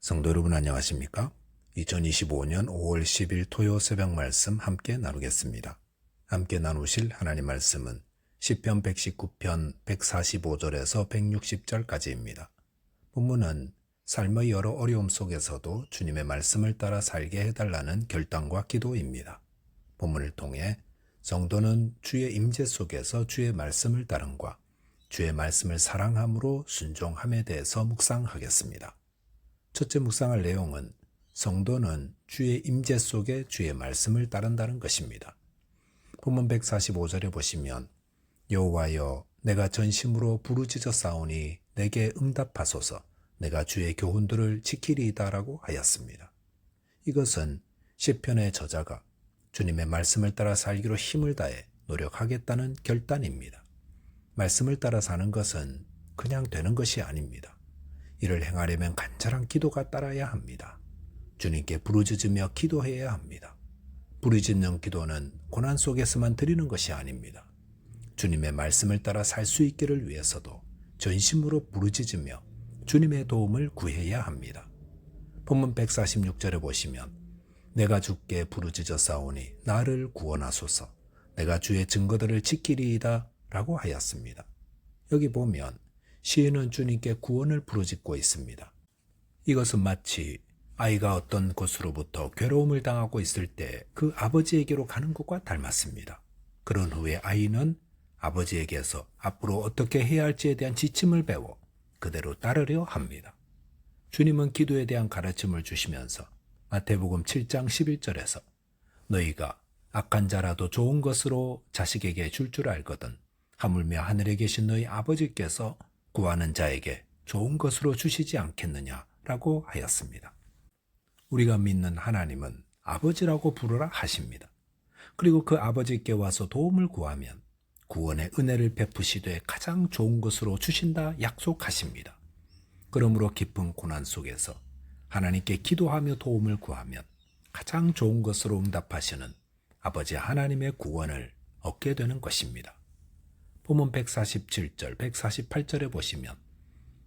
성도 여러분 안녕하십니까? 2025년 5월 10일 토요 새벽 말씀 함께 나누겠습니다. 함께 나누실 하나님 말씀은 시편 119편 145절에서 160절까지입니다. 본문은 삶의 여러 어려움 속에서도 주님의 말씀을 따라 살게 해달라는 결단과 기도입니다. 본문을 통해 성도는 주의 임재 속에서 주의 말씀을 따름과 주의 말씀을 사랑함으로 순종함에 대해서 묵상하겠습니다. 첫째 묵상할 내용은 성도는 주의 임재 속에 주의 말씀을 따른다는 것입니다. 본문 145절에 보시면 여호와여 내가 전심으로 부르짖어 싸우니 내게 응답하소서 내가 주의 교훈들을 지키리이다 라고 하였습니다. 이것은 시편의 저자가 주님의 말씀을 따라 살기로 힘을 다해 노력하겠다는 결단입니다. 말씀을 따라 사는 것은 그냥 되는 것이 아닙니다. 이를 행하려면 간절한 기도가 따라야 합니다. 주님께 부르짖으며 기도해야 합니다. 부르짖는 기도는 고난 속에서만 드리는 것이 아닙니다. 주님의 말씀을 따라 살 수 있기를 위해서도 전심으로 부르짖으며 주님의 도움을 구해야 합니다. 본문 146절에 보시면 내가 주께 부르짖어 싸우니 나를 구원하소서 내가 주의 증거들을 지키리이다 라고 하였습니다. 여기 보면 시인은 주님께 구원을 부르짖고 있습니다. 이것은 마치 아이가 어떤 곳으로부터 괴로움을 당하고 있을 때 그 아버지에게로 가는 것과 닮았습니다. 그런 후에 아이는 아버지에게서 앞으로 어떻게 해야 할지에 대한 지침을 배워 그대로 따르려 합니다. 주님은 기도에 대한 가르침을 주시면서 마태복음 7장 11절에서 너희가 악한 자라도 좋은 것으로 자식에게 줄 알거든 하물며 하늘에 계신 너희 아버지께서 구하는 자에게 좋은 것으로 주시지 않겠느냐라고 하였습니다. 우리가 믿는 하나님은 아버지라고 부르라 하십니다. 그리고 그 아버지께 와서 도움을 구하면 구원의 은혜를 베푸시되 가장 좋은 것으로 주신다 약속하십니다. 그러므로 깊은 고난 속에서 하나님께 기도하며 도움을 구하면 가장 좋은 것으로 응답하시는 아버지 하나님의 구원을 얻게 되는 것입니다. 본문 147절, 148절에 보시면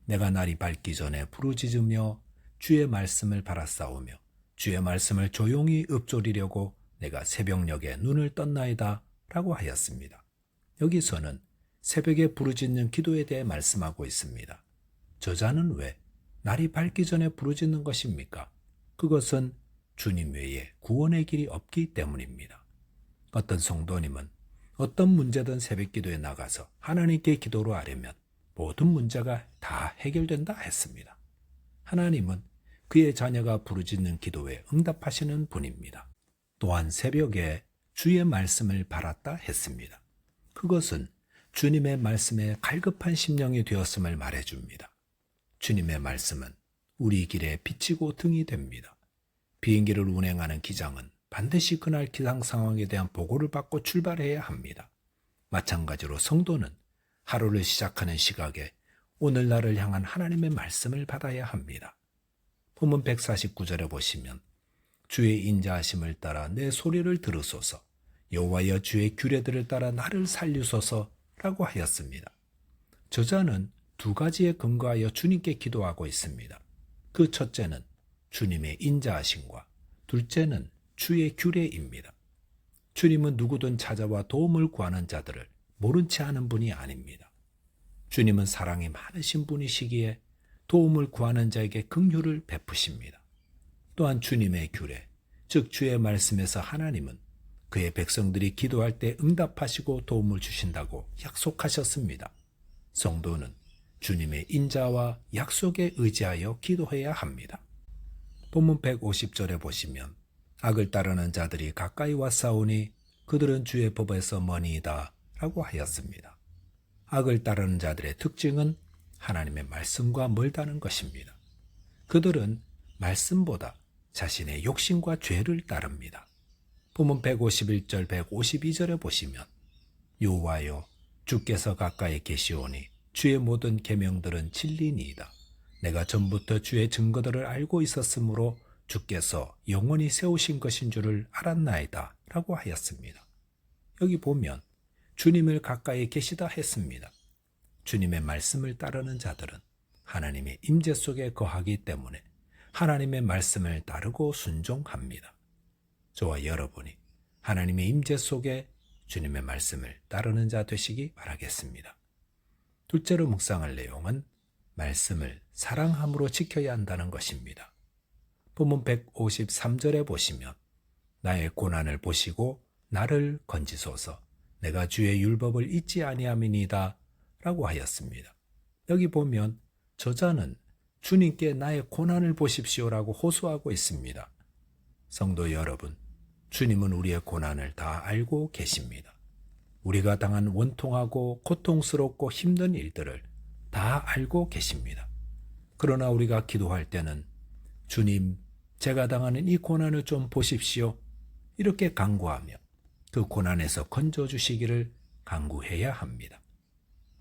내가 날이 밝기 전에 부르짖으며 주의 말씀을 바라싸우며 주의 말씀을 조용히 읊조리려고 내가 새벽녘에 눈을 떴나이다 라고 하였습니다. 여기서는 새벽에 부르짖는 기도에 대해 말씀하고 있습니다. 저자는 왜 날이 밝기 전에 부르짖는 것입니까? 그것은 주님 외에 구원의 길이 없기 때문입니다. 어떤 성도님은 어떤 문제든 새벽 기도에 나가서 하나님께 기도로 하려면 모든 문제가 다 해결된다 했습니다. 하나님은 그의 자녀가 부르짖는 기도에 응답하시는 분입니다. 또한 새벽에 주의 말씀을 바랐다 했습니다. 그것은 주님의 말씀에 갈급한 심령이 되었음을 말해줍니다. 주님의 말씀은 우리 길에 비치고 등이 됩니다. 비행기를 운행하는 기장은 반드시 그날 기상 상황에 대한 보고를 받고 출발해야 합니다. 마찬가지로 성도는 하루를 시작하는 시각에 오늘날을 향한 하나님의 말씀을 받아야 합니다. 본문 149절에 보시면 주의 인자하심을 따라 내 소리를 들으소서 여호와여 주의 규례들을 따라 나를 살리소서 라고 하였습니다. 저자는 두 가지에 근거하여 주님께 기도하고 있습니다. 그 첫째는 주님의 인자하심과 둘째는 주의 규례입니다. 주님은 누구든 찾아와 도움을 구하는 자들을 모른 채 하는 분이 아닙니다. 주님은 사랑이 많으신 분이시기에 도움을 구하는 자에게 긍휼을 베푸십니다. 또한 주님의 규례, 즉 주의 말씀에서 하나님은 그의 백성들이 기도할 때 응답하시고 도움을 주신다고 약속하셨습니다. 성도는 주님의 인자와 약속에 의지하여 기도해야 합니다. 본문 150절에 보시면 악을 따르는 자들이 가까이 와 싸우니 그들은 주의 법에서 머니이다 라고 하였습니다. 악을 따르는 자들의 특징은 하나님의 말씀과 멀다는 것입니다. 그들은 말씀보다 자신의 욕심과 죄를 따릅니다. 본문 151절, 152절에 보시면 여호와여 주께서 가까이 계시오니 주의 모든 계명들은 진리니이다. 내가 전부터 주의 증거들을 알고 있었으므로 주께서 영원히 세우신 것인 줄을 알았나이다 라고 하였습니다. 여기 보면 주님을 가까이 계시다 했습니다. 주님의 말씀을 따르는 자들은 하나님의 임재 속에 거하기 때문에 하나님의 말씀을 따르고 순종합니다. 저와 여러분이 하나님의 임재 속에 주님의 말씀을 따르는 자 되시기 바라겠습니다. 둘째로 묵상할 내용은 말씀을 사랑함으로 지켜야 한다는 것입니다. 본문 153절에 보시면 나의 고난을 보시고 나를 건지소서 내가 주의 율법을 잊지 아니함이니이다 라고 하였습니다. 여기 보면 저자는 주님께 나의 고난을 보십시오라고 호소하고 있습니다. 성도 여러분, 주님은 우리의 고난을 다 알고 계십니다. 우리가 당한 원통하고 고통스럽고 힘든 일들을 다 알고 계십니다. 그러나 우리가 기도할 때는 주님, 제가 당하는 이 고난을 좀 보십시오. 이렇게 간구하며 그 고난에서 건져주시기를 간구해야 합니다.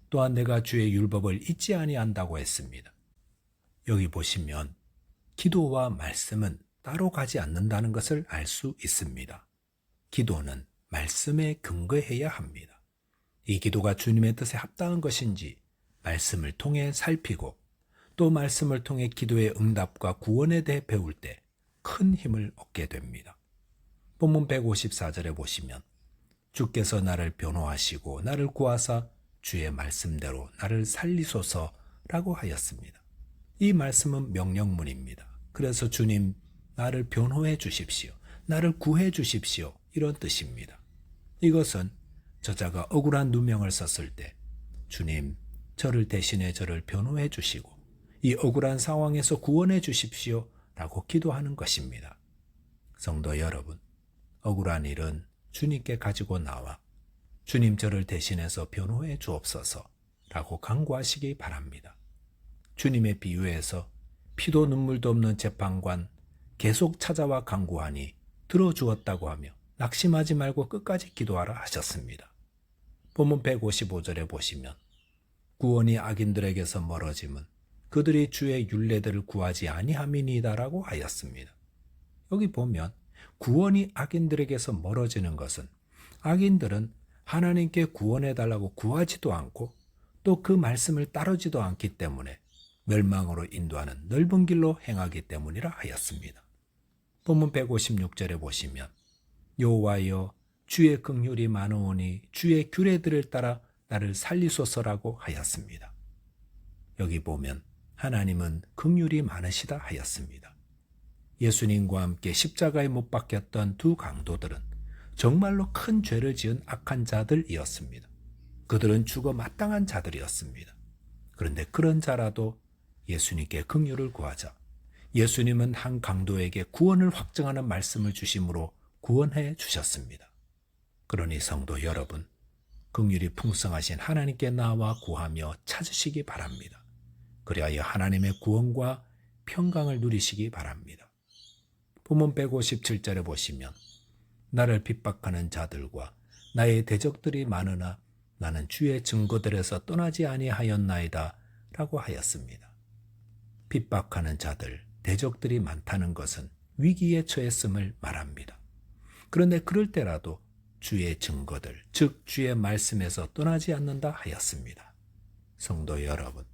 또한 내가 주의 율법을 잊지 아니한다고 했습니다. 여기 보시면 기도와 말씀은 따로 가지 않는다는 것을 알 수 있습니다. 기도는 말씀에 근거해야 합니다. 이 기도가 주님의 뜻에 합당한 것인지 말씀을 통해 살피고 또 말씀을 통해 기도의 응답과 구원에 대해 배울 때 큰 힘을 얻게 됩니다. 본문 154절에 보시면 주께서 나를 변호하시고 나를 구하사 주의 말씀대로 나를 살리소서라고 하였습니다. 이 말씀은 명령문입니다. 그래서 주님, 나를 변호해 주십시오. 나를 구해 주십시오. 이런 뜻입니다. 이것은 저자가 억울한 누명을 썼을 때 주님, 저를 대신해 저를 변호해 주시고 이 억울한 상황에서 구원해 주십시오 라고 기도하는 것입니다. 성도 여러분, 억울한 일은 주님께 가지고 나와 주님 저를 대신해서 변호해 주옵소서 라고 간구하시기 바랍니다. 주님의 비유에서 피도 눈물도 없는 재판관 계속 찾아와 간구하니 들어주었다고 하며 낙심하지 말고 끝까지 기도하라 하셨습니다. 본문 155절에 보시면 구원이 악인들에게서 멀어짐은 그들이 주의 율례들을 구하지 아니함이니이다라고 하였습니다. 여기 보면 구원이 악인들에게서 멀어지는 것은 악인들은 하나님께 구원해달라고 구하지도 않고 또 그 말씀을 따르지도 않기 때문에 멸망으로 인도하는 넓은 길로 행하기 때문이라 하였습니다. 본문 156절에 보시면 여호와여 주의 긍휼이 많으오니 주의 규례들을 따라 나를 살리소서라고 하였습니다. 여기 보면 하나님은 긍휼이 많으시다 하였습니다. 예수님과 함께 십자가에 못 박혔던 두 강도들은 정말로 큰 죄를 지은 악한 자들이었습니다. 그들은 죽어 마땅한 자들이었습니다. 그런데 그런 자라도 예수님께 긍휼을 구하자 예수님은 한 강도에게 구원을 확증하는 말씀을 주심으로 구원해 주셨습니다. 그러니 성도 여러분, 긍휼이 풍성하신 하나님께 나와 구하며 찾으시기 바랍니다. 그리하여 하나님의 구원과 평강을 누리시기 바랍니다. 본문 157절에 보시면 나를 핍박하는 자들과 나의 대적들이 많으나 나는 주의 증거들에서 떠나지 아니하였나이다 라고 하였습니다. 핍박하는 자들, 대적들이 많다는 것은 위기에 처했음을 말합니다. 그런데 그럴 때라도 주의 증거들, 즉 주의 말씀에서 떠나지 않는다 하였습니다. 성도 여러분,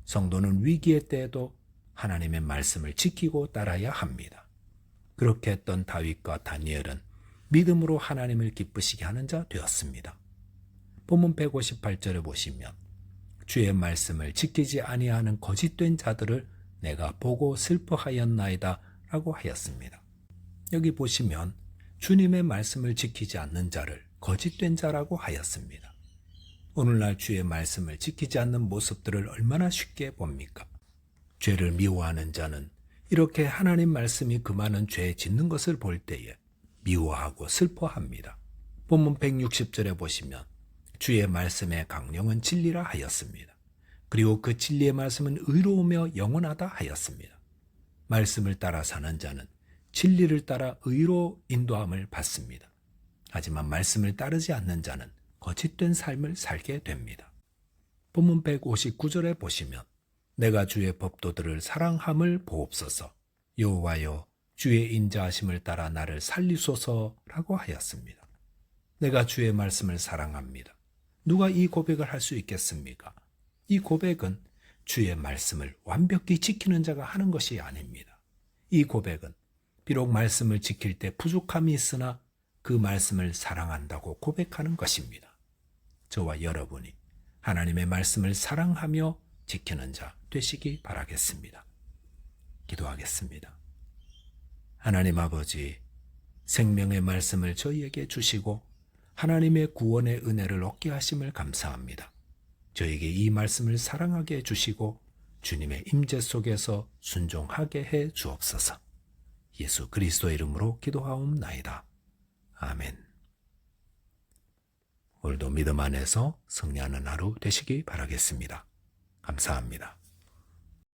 성도는 위기의 때에도 하나님의 말씀을 지키고 따라야 합니다. 그렇게 했던 다윗과 다니엘은 믿음으로 하나님을 기쁘시게 하는 자 되었습니다. 본문 158절에 보시면 주의 말씀을 지키지 아니하는 거짓된 자들을 내가 보고 슬퍼하였나이다 라고 하였습니다. 여기 보시면 주님의 말씀을 지키지 않는 자를 거짓된 자라고 하였습니다. 오늘날 주의 말씀을 지키지 않는 모습들을 얼마나 쉽게 봅니까? 죄를 미워하는 자는 이렇게 하나님 말씀이 금하는 죄 짓는 것을 볼 때에 미워하고 슬퍼합니다. 본문 160절에 보시면 주의 말씀의 강령은 진리라 하였습니다. 그리고 그 진리의 말씀은 의로우며 영원하다 하였습니다. 말씀을 따라 사는 자는 진리를 따라 의로 인도함을 받습니다. 하지만 말씀을 따르지 않는 자는 거짓된 삶을 살게 됩니다. 본문 159절에 보시면 내가 주의 법도들을 사랑함을 보옵소서 여호와여 주의 인자하심을 따라 나를 살리소서라고 하였습니다. 내가 주의 말씀을 사랑합니다. 누가 이 고백을 할 수 있겠습니까? 이 고백은 주의 말씀을 완벽히 지키는 자가 하는 것이 아닙니다. 이 고백은 비록 말씀을 지킬 때 부족함이 있으나 그 말씀을 사랑한다고 고백하는 것입니다. 저와 여러분이 하나님의 말씀을 사랑하며 지키는 자 되시기 바라겠습니다. 기도하겠습니다. 하나님 아버지, 생명의 말씀을 저희에게 주시고 하나님의 구원의 은혜를 얻게 하심을 감사합니다. 저에게 이 말씀을 사랑하게 해주시고 주님의 임재 속에서 순종하게 해 주옵소서. 예수 그리스도의 이름으로 기도하옵나이다. 아멘. 오늘도 믿음 안에서 승리하는 하루 되시기 바라겠습니다. 감사합니다.